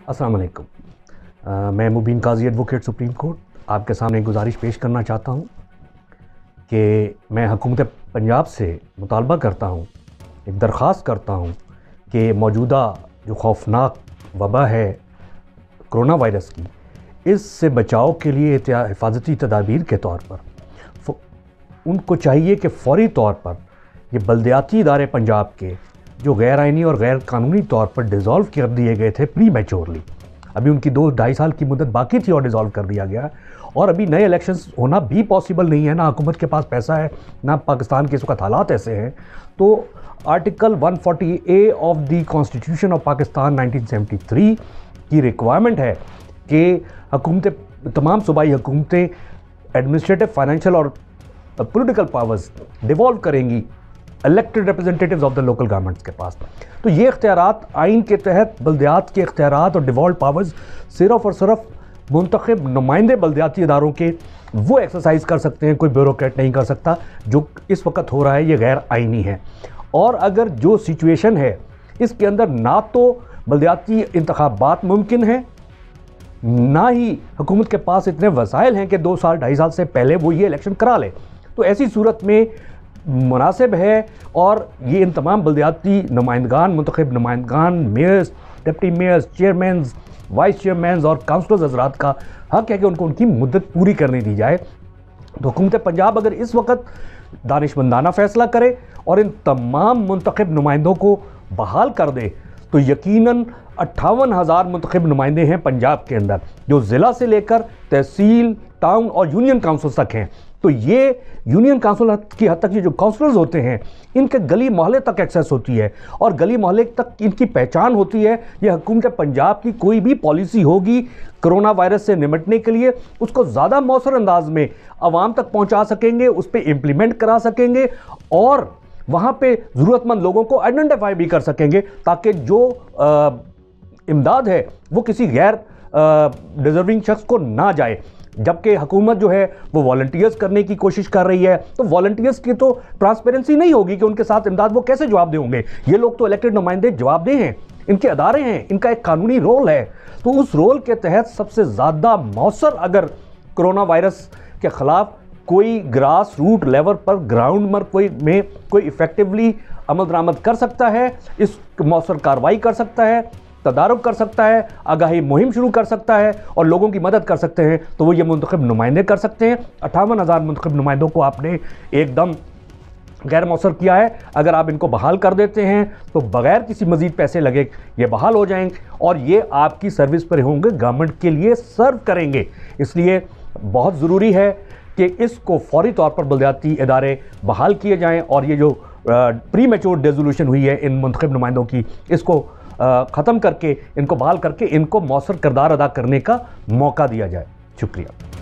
अस्सलाम वालेकुम। मैं मुबीन काजी एडवोकेट सुप्रीम कोर्ट आपके सामने एक गुजारिश पेश करना चाहता हूँ कि मैं हुकूमत पंजाब से मुतालबा करता हूँ, एक दरख्वास्त करता हूँ कि मौजूदा जो खौफनाक वबा है कोरोना वायरस की, इससे बचाव के लिए हिफाजती तदाबीर के तौर पर उनको चाहिए कि फ़ौरी तौर पर ये बल्दियाती इदारे पंजाब के जो गैर आइनी और गैर कानूनी तौर पर डिज़ोल्व कर दिए गए थे प्री मैच्योरली, अभी उनकी 2-2.5 साल की मुद्दत बाकी थी और डिज़ोल्व कर दिया गया और अभी नए इलेक्शंस होना भी पॉसिबल नहीं है। ना हुकूमत के पास पैसा है, ना पाकिस्तान के इस वक्त हालात ऐसे हैं। तो article 140A of the constitution of Pakistan 1973 की रिक्वायरमेंट है कि तमाम सूबाई हुकूमतें एडमिनिस्ट्रेटिव, फाइनेंशियल और पॉलिटिकल पावर्स डिवॉल्व करेंगी elected representatives of the local governments के पास। तो ये इख्तियारात आइन के तहत बल्दियात के इख्तियारात और डिवॉल्व पावर्स सिर्फ़ और सिर्फ मुंतखब नुमाइंदे बल्दियाती इदारों के वो एक्सरसाइज कर सकते हैं, कोई ब्यूरोक्रेट नहीं कर सकता। जो इस वक्त हो रहा है ये गैर आइनी है। और अगर जो सिचुएशन है इसके अंदर ना तो बल्दियाती इंतखाबात मुमकिन हैं, ना ही हुकूमत के पास इतने वसाइल हैं कि 2-2.5 साल से पहले वो ये इलेक्शन करा ले, तो ऐसी सूरत में मुनासिब है और ये इन तमाम बल्दियाती नुमाइंदगान, मुंतखब नुमाइंदगान, mayors, deputy mayors, chairman, vice chairman और काउंसलर्स हज़रात का हक है कि उनको उनकी मुद्दत पूरी करने दी जाए। तो हुकूमत पंजाब अगर इस वक्त दानिशमंदाना फ़ैसला करे और इन तमाम मुंतखब नुमाइंदों को बहाल कर दे तो यकीनन 58,000 मुंतखब नुमाइंदे हैं पंजाब के अंदर, जो ज़िला से लेकर तहसील, टाउन और यूनियन काउंसिल तक हैं। तो ये यूनियन काउंसिल की हद तक ये जो काउंसलर्स होते हैं इनके गली मोहल्ले तक एक्सेस होती है और गली मोहल्ले तक इनकी पहचान होती है। ये हुकूमत पंजाब की कोई भी पॉलिसी होगी कोरोना वायरस से निपटने के लिए, उसको ज़्यादा मौसर अंदाज में आवाम तक पहुँचा सकेंगे, उस पर इम्प्लीमेंट करा सकेंगे और वहाँ पे ज़रूरतमंद लोगों को आइडेंटिफाई भी कर सकेंगे ताकि जो इमदाद है वो किसी गैर डिज़र्विंग शख्स को ना जाए। जबकि हुकूमत जो है वो वॉलंटियर्स करने की कोशिश कर रही है, तो वॉलंटियर्स की तो ट्रांसपेरेंसी नहीं होगी कि उनके साथ इमदाद वो कैसे जवाब देंगे। ये लोग तो इलेक्टेड नुमाइंदे जवाबदेह हैं, इनके अदारे हैं, इनका एक कानूनी रोल है। तो उस रोल के तहत सबसे ज़्यादा मौसर अगर कोरोना वायरस के ख़िलाफ़ कोई ग्रास रूट लेवल पर ग्राउंड पर कोई इफ़ेक्टिवली अमल दरामद कर सकता है, इस मौसर कार्रवाई कर सकता है, तदारुक कर सकता है, आगाही मुहिम शुरू कर सकता है और लोगों की मदद कर सकते हैं, तो वो ये मुंतखब नुमाइंदे कर सकते हैं। 58,000 मुंतखब नुमाइंदों को आपने एकदम गैर मौसर किया है। अगर आप इनको बहाल कर देते हैं तो बग़ैर किसी मज़ीद पैसे लगे ये बहाल हो जाएंगे और ये आपकी सर्विस पर होंगे, गवर्नमेंट के लिए सर्व करेंगे। इसलिए बहुत ज़रूरी है कि इसको फ़ौरी तौर पर बल्दियाती इदारे बहाल किए जाएँ और ये जो प्री मैच्योर डिसोल्यूशन हुई है इन मुंतखब नुमाइंदों की, इसको ख़त्म करके, इनको बहाल करके इनको मौसर किरदार अदा करने का मौका दिया जाए। शुक्रिया।